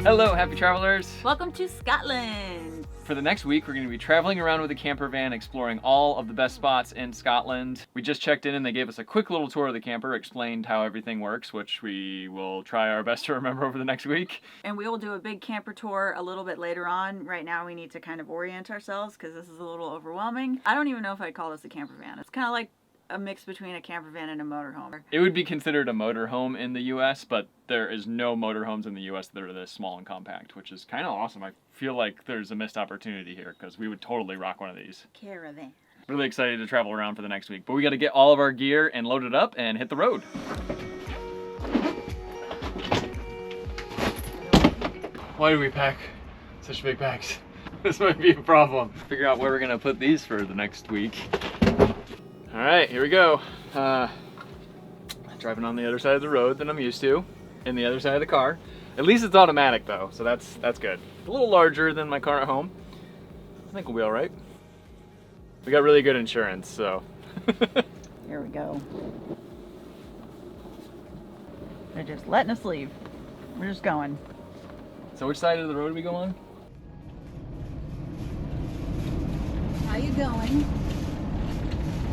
Hello, happy travelers! Welcome to Scotland! For the next week, we're going to be traveling around with a camper van, exploring all of the best spots in Scotland. We just checked in and they gave us a quick little tour of the camper, explained how everything works, which we will try our best to remember over the next week. And we will do a big camper tour a little bit later on. Right now we need to kind of orient ourselves because this is a little overwhelming. I don't even know if I'd call this a camper van. It's kind of like a mix between a camper van and a motorhome. It would be considered a motorhome in the US, but there is no motorhomes in the US that are this small and compact, which is kind of awesome. I feel like there's a missed opportunity here because we would totally rock one of these. Caravan. Really excited to travel around for the next week, but we got to get all of our gear and load it up and hit the road. Why do we pack such big bags? This might be a problem. Figure out where we're gonna put these for the next week. All right, here we go. Driving on the other side of the road than I'm used to, in the other side of the car. At least it's automatic though, so that's good. A little larger than my car at home. I think we'll be all right. We got really good insurance, so. Here we go. They're just letting us leave. We're just going. So which side of the road do we go on? How you going?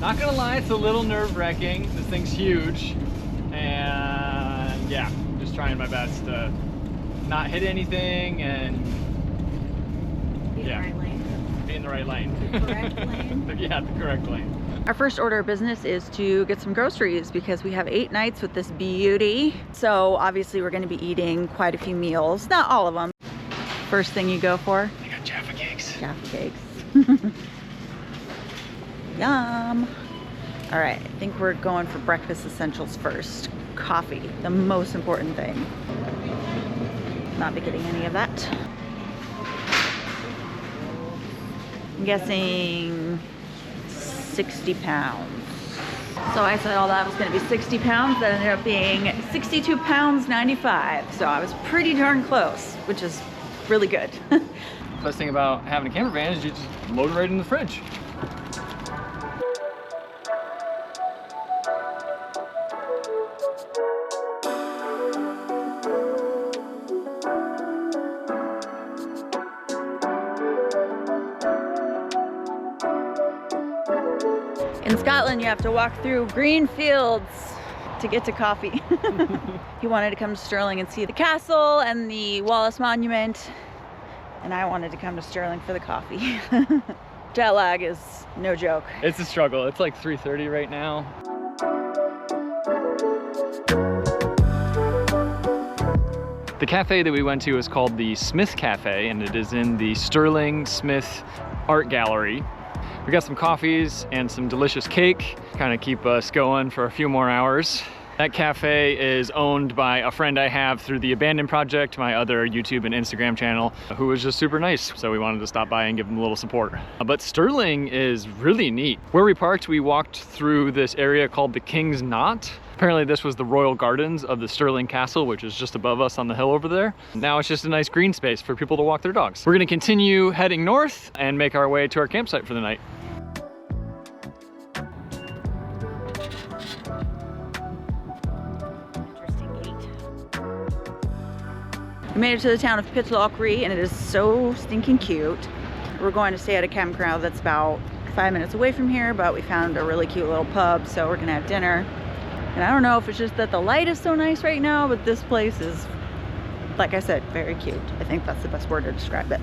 Not gonna lie, it's a little nerve-wracking. This thing's huge. And yeah, just trying my best to not hit anything and Be in the right lane. Be in the right lane. The correct lane. Yeah, the correct lane. Our first order of business is to get some groceries because we have 8 nights with this beauty. So obviously we're gonna be eating quite a few meals. Not all of them. First thing you go for? I got Jaffa cakes. Jaffa cakes. Yum. All right, I think we're going for breakfast essentials first. Coffee, the most important thing. Not be getting any of that. I'm guessing 60 pounds. So I said all that was gonna be 60 pounds. That ended up being 62 pounds 95. So I was pretty darn close, which is really good. Best thing about having a camper van is you just load it right in the fridge. In Scotland, you have to walk through green fields to get to coffee. He wanted to come to Stirling and see the castle and the Wallace Monument, and I wanted to come to Stirling for the coffee. Jet lag is no joke. It's a struggle. It's like 3:30 right now. The cafe that we went to is called the Smith Cafe, and it is in the Stirling Smith Art Gallery. We got some coffees and some delicious cake, kind of keep us going for a few more hours. That cafe is owned by a friend I have through the Abandoned Project, my other YouTube and Instagram channel, who was just super nice. So we wanted to stop by and give them a little support. But Stirling is really neat. Where we parked, we walked through this area called the King's Knot. Apparently this was the royal gardens of the Stirling Castle, which is just above us on the hill over there. Now it's just a nice green space for people to walk their dogs. We're gonna continue heading north and make our way to our campsite for the night. We made it to the town of Pitlochry, and it is so stinking cute. We're going to stay at a campground that's about 5 minutes away from here, but we found a really cute little pub, so we're gonna have dinner. And I don't know if it's just that the light is so nice right now, but this place is, like I said, very cute. I think that's the best word to describe it.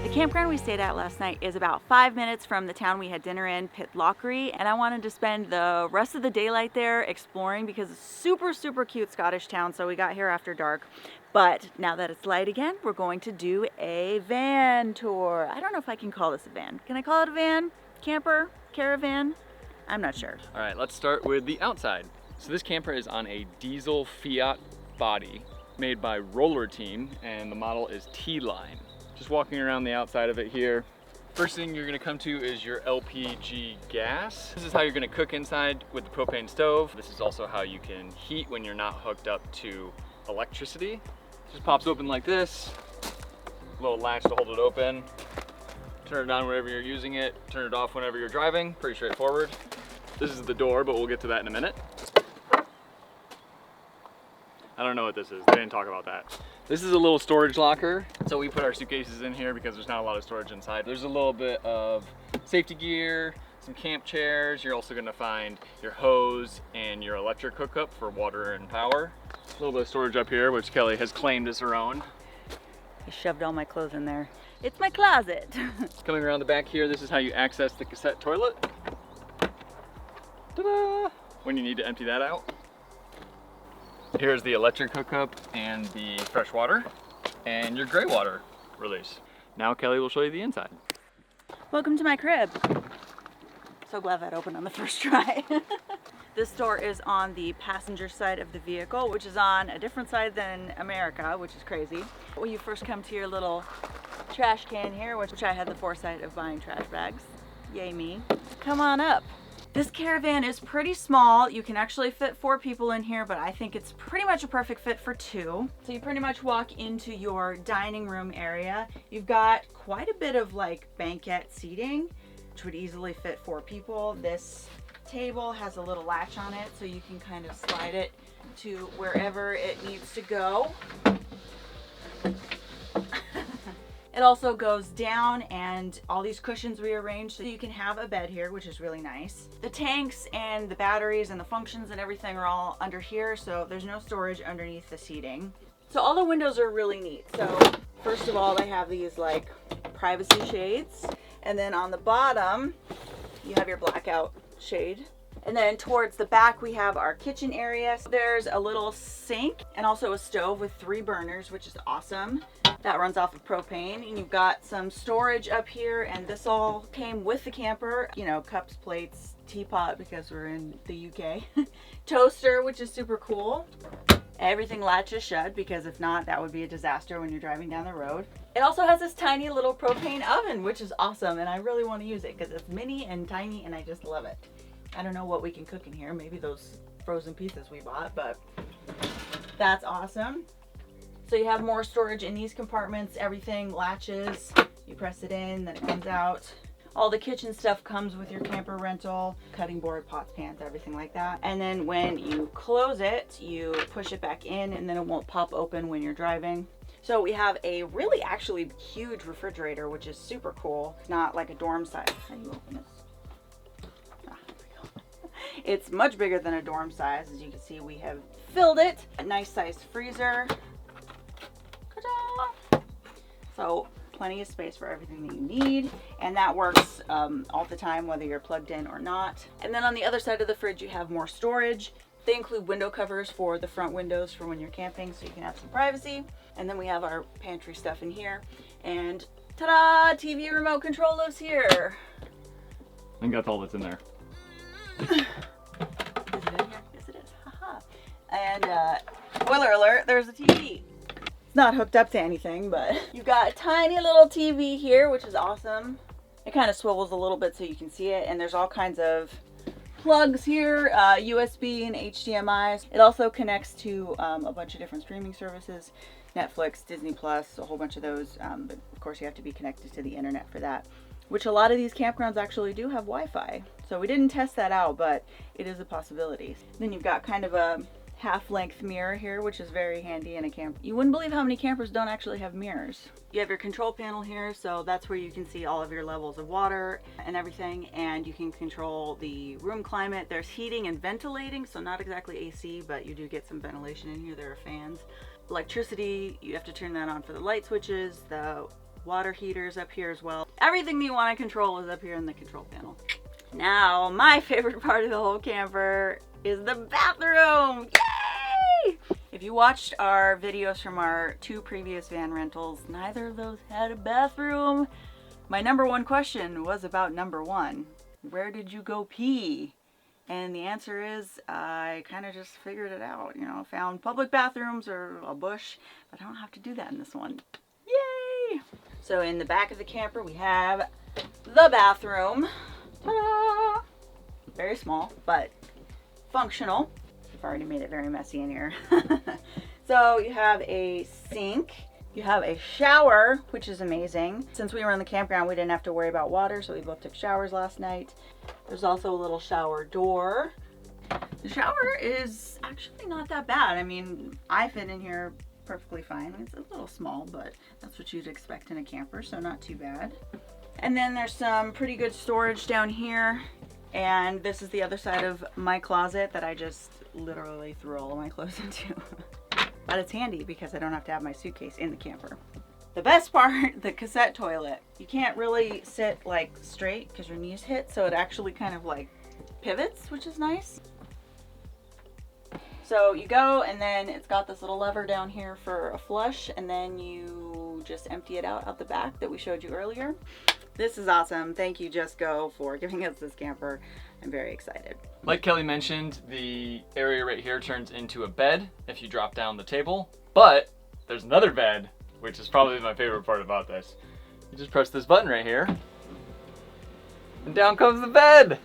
The campground we stayed at last night is about 5 minutes from the town we had dinner in, Pitlochry, and I wanted to spend the rest of the daylight there exploring because it's super, super cute Scottish town, so we got here after dark. But now that it's light again, we're going to do a van tour. I don't know if I can call this a van. Can I call it a van? Camper? Caravan? I'm not sure. All right, let's start with the outside. So this camper is on a diesel Fiat body made by Roller Team, and the model is T-Line. Just walking around the outside of it here. First thing you're gonna come to is your LPG gas. This is how you're gonna cook inside with the propane stove. This is also how you can heat when you're not hooked up to electricity. Just pops open like this. little latch to hold it open. Turn it on whenever you're using it, turn it off whenever you're driving. Pretty straightforward. This is the door, but we'll get to that in a minute. I don't know what this is. They didn't talk about that. This is a little storage locker. So we put our suitcases in here because there's not a lot of storage inside. There's a little bit of safety gear, some camp chairs. You're also gonna find your hose and your electric hookup for water and power. A little bit of storage up here, which Kelly has claimed as her own. I shoved all my clothes in there. It's my closet. Coming around the back here, this is how you access the cassette toilet. Ta-da! When you need to empty that out. Here's the electric hookup and the fresh water and your gray water release. Now Kelly will show you the inside. Welcome to my crib. So glad that opened on the first try. This door is on the passenger side of the vehicle, which is on a different side than America, which is crazy. When you first come to your little trash can here, which I had the foresight of buying trash bags. Yay me. Come on up. This caravan is pretty small. You can actually fit 4 people in here, but I think it's pretty much a perfect fit for 2. So you pretty much walk into your dining room area. You've got quite a bit of like banquette seating, which would easily fit 4 people. This table has a little latch on it, so you can kind of slide it to wherever it needs to go. It also goes down and all these cushions rearranged so you can have a bed here, which is really nice. The tanks and the batteries and the functions and everything are all under here, so there's no storage underneath the seating. So all the windows are really neat. So first of all, they have these like privacy shades, and then on the bottom you have your blackout shade. And then towards the back we have our kitchen area. So there's a little sink and also a stove with 3 burners, which is awesome. That runs off of propane. And you've got some storage up here, and this all came with the camper. You know, cups, plates, teapot because we're in the UK. Toaster, which is super cool. Everything latches shut because if not, that would be a disaster when you're driving down the road. It also has this tiny little propane oven, which is awesome, and I really want to use it because it's mini and tiny and I just love it. I don't know what we can cook in here, maybe those frozen pizzas we bought, but that's awesome. So you have more storage in these compartments. Everything latches, you press it in, then it comes out. All the kitchen stuff comes with your camper rental, cutting board, pots, pans, everything like that. And then when you close it, you push it back in and then it won't pop open when you're driving. So we have a really actually huge refrigerator, which is super cool. It's not like a dorm size. How do you open this? It's much bigger than a dorm size. As you can see, we have filled it. A nice sized freezer. Ta-da! So plenty of space for everything that you need, and that works all the time whether you're plugged in or not. And then on the other side of the fridge you have more storage. They include window covers for the front windows for when you're camping, so you can have some privacy. And then we have our pantry stuff in here, and ta-da! TV remote control lives here. I think that's all that's in there. Is it in here? Yes, it is. Haha. And spoiler alert, there's a TV. It's not hooked up to anything, but you've got a tiny little TV here, which is awesome. It kind of swivels a little bit so you can see it, and there's all kinds of plugs here, USB and HDMI. It also connects to a bunch of different streaming services, Netflix, Disney Plus, a whole bunch of those, but of course you have to be connected to the internet for that, which a lot of these campgrounds actually do have Wi-Fi. So we didn't test that out, but it is a possibility. Then you've got kind of a half-length mirror here, which is very handy in a camp. You wouldn't believe how many campers don't actually have mirrors. You have your control panel here, so that's where you can see all of your levels of water and everything, and you can control the room climate. There's heating and ventilating, so not exactly AC, but you do get some ventilation in here. There are fans. Electricity, you have to turn that on for the light switches. The water heaters up here as well. Everything that you want to control is up here in the control panel. Now, my favorite part of the whole camper is the bathroom. Yay! If you watched our videos from our 2 previous van rentals, neither of those had a bathroom. My number 1 question was about number 1. Where did you go pee? And the answer is, I kind of just figured it out. You know, found public bathrooms or a bush, but I don't have to do that in this one. Yay! So in the back of the camper, we have the bathroom. Ta-da! Very small, but functional. I've already made it very messy in here. So you have a sink, You have a shower, which is amazing. Since we were in the campground, we didn't have to worry about water, so we both took showers last night. There's also a little shower door. The shower is actually not that bad. I mean, I fit in here perfectly fine. It's a little small, but that's what you'd expect in a camper, so not too bad. And then there's some pretty good storage down here. And this is the other side of my closet that I just literally threw all of my clothes into. But it's handy because I don't have to have my suitcase in the camper. The best part, the cassette toilet. You can't really sit like straight because your knees hit, so it actually kind of like pivots, which is nice. So you go, and then it's got this little lever down here for a flush, and then you just empty it out the back that we showed you earlier. This is awesome. Thank you, Just Go, for giving us this camper. I'm very excited. Like Kelly mentioned, the area right here turns into a bed if you drop down the table, but there's another bed, which is probably my favorite part about this. You just press this button right here, and down comes the bed.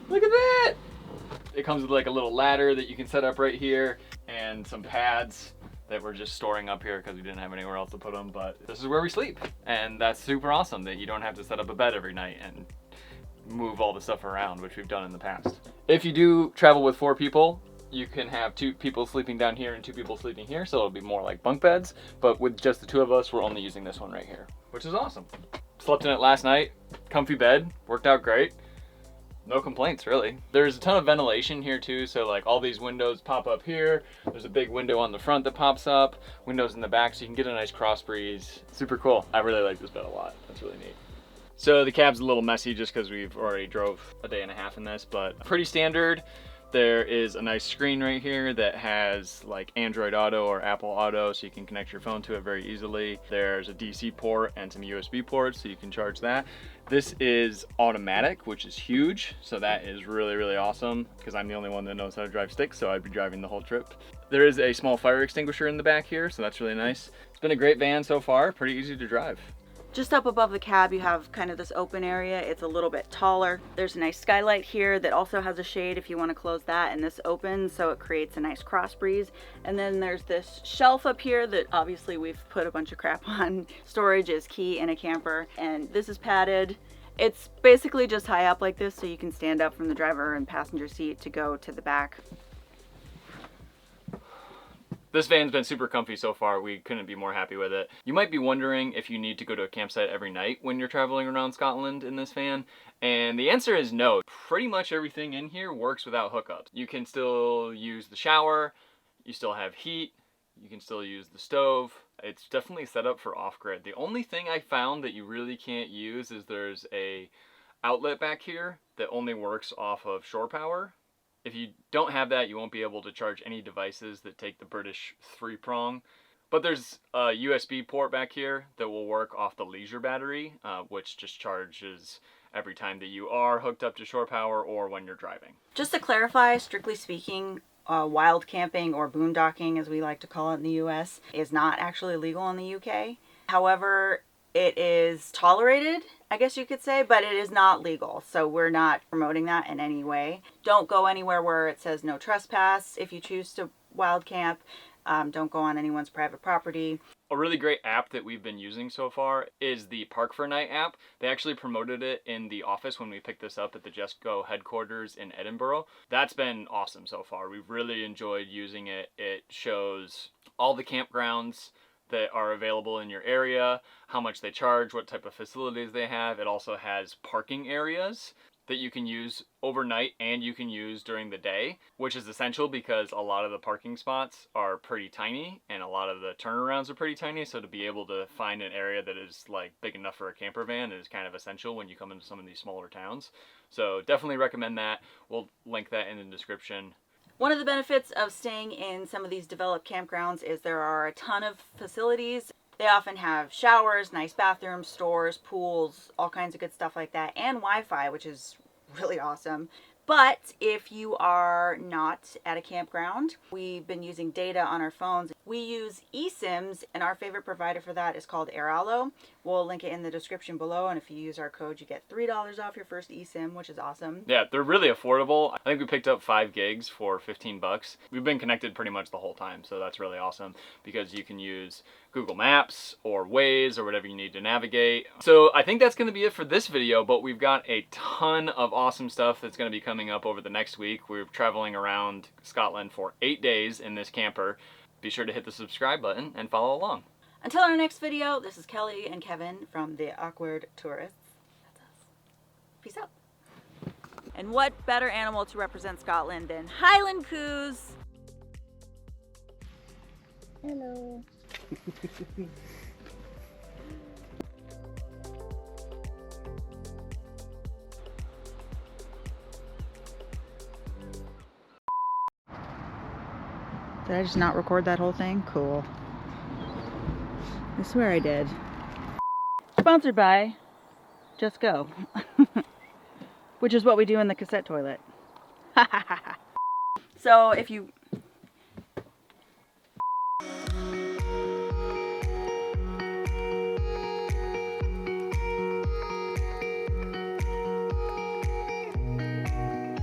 Look at that. It comes with like a little ladder that you can set up right here, and some pads that we're just storing up here because we didn't have anywhere else to put them, but this is where we sleep. And that's super awesome that you don't have to set up a bed every night and move all the stuff around, which we've done in the past. If you do travel with 4 people, you can have 2 people sleeping down here and 2 people sleeping here, so it'll be more like bunk beds. But with just the 2 of us, we're only using this one right here, which is awesome. Slept in it last night, comfy bed, worked out great. No complaints, really. There's a ton of ventilation here too, so like all these windows pop up here. There's a big window on the front that pops up, windows in the back, so you can get a nice cross breeze. Super cool. I really like this bed a lot. That's really neat. So the cab's a little messy just because we've already drove a day and a half in this, but pretty standard. There is a nice screen right here that has like Android Auto or Apple Auto, so you can connect your phone to it very easily. There's a DC port and some USB ports, so you can charge that. This is automatic, which is huge, so that is really, really awesome because I'm the only one that knows how to drive stick, so I'd be driving the whole trip. There is a small fire extinguisher in the back here, so that's really nice. It's been a great van so far, pretty easy to drive. Just up above the cab, you have kind of this open area. It's a little bit taller. There's a nice skylight here that also has a shade if you want to close that, and this opens so it creates a nice cross breeze. And then there's this shelf up here that obviously we've put a bunch of crap on. Storage is key in a camper, and this is padded. It's basically just high up like this so you can stand up from the driver and passenger seat to go to the back. This van's been super comfy so far. We couldn't be more happy with it. You might be wondering if you need to go to a campsite every night when you're traveling around Scotland in this van, and the answer is no. Pretty much everything in here works without hookups. You can still use the shower, you still have heat, you can still use the stove. It's definitely set up for off-grid. The only thing I found that you really can't use is there's a outlet back here that only works off of shore power. If you don't have that, you won't be able to charge any devices that take the British 3-prong. But there's a USB port back here that will work off the leisure battery, which just charges every time that you are hooked up to shore power or when you're driving. Just to clarify, strictly speaking, wild camping, or boondocking as we like to call it in the US, is not actually legal in the UK. However, it is tolerated, I guess you could say, but it is not legal. So we're not promoting that in any way. Don't go anywhere where it says no trespass if you choose to wild camp. Don't go on anyone's private property. A really great app that we've been using so far is the Park for Night app. They actually promoted it in the office when we picked this up at the Just Go headquarters in Edinburgh. That's been awesome so far. We've really enjoyed using it. It shows all the campgrounds that are available in your area, how much they charge, what type of facilities they have. It also has parking areas that you can use overnight and you can use during the day, which is essential because a lot of the parking spots are pretty tiny and a lot of the turnarounds are pretty tiny. So to be able to find an area that is like big enough for a camper van is kind of essential when you come into some of these smaller towns. So definitely recommend that. We'll link that in the description. One of the benefits of staying in some of these developed campgrounds is there are a ton of facilities. They often have showers, nice bathrooms, stores, pools, all kinds of good stuff like that, and Wi-Fi, which is really awesome. But if you are not at a campground, we've been using data on our phones. We use eSIMs, and our favorite provider for that is called AirAllo, We'll link it in the description below, and if you use our code, you get $3 off your first eSIM, which is awesome. Yeah, they're really affordable. I think we picked up 5 gigs for 15 bucks. We've been connected pretty much the whole time, so that's really awesome because you can use Google Maps or Waze or whatever you need to navigate. So I think that's going to be it for this video, but we've got a ton of awesome stuff that's going to be coming up over the next week. We're traveling around Scotland for 8 days in this camper. Be sure to hit the subscribe button and follow along. Until our next video, this is Kelly and Kevin from the Awkward Tourists. That's us. Peace out. And what better animal to represent Scotland than Highland Coos? Hello. Did I just not record that whole thing? Cool. I swear I did. Sponsored by Just Go. Which is what we do in the cassette toilet. So if you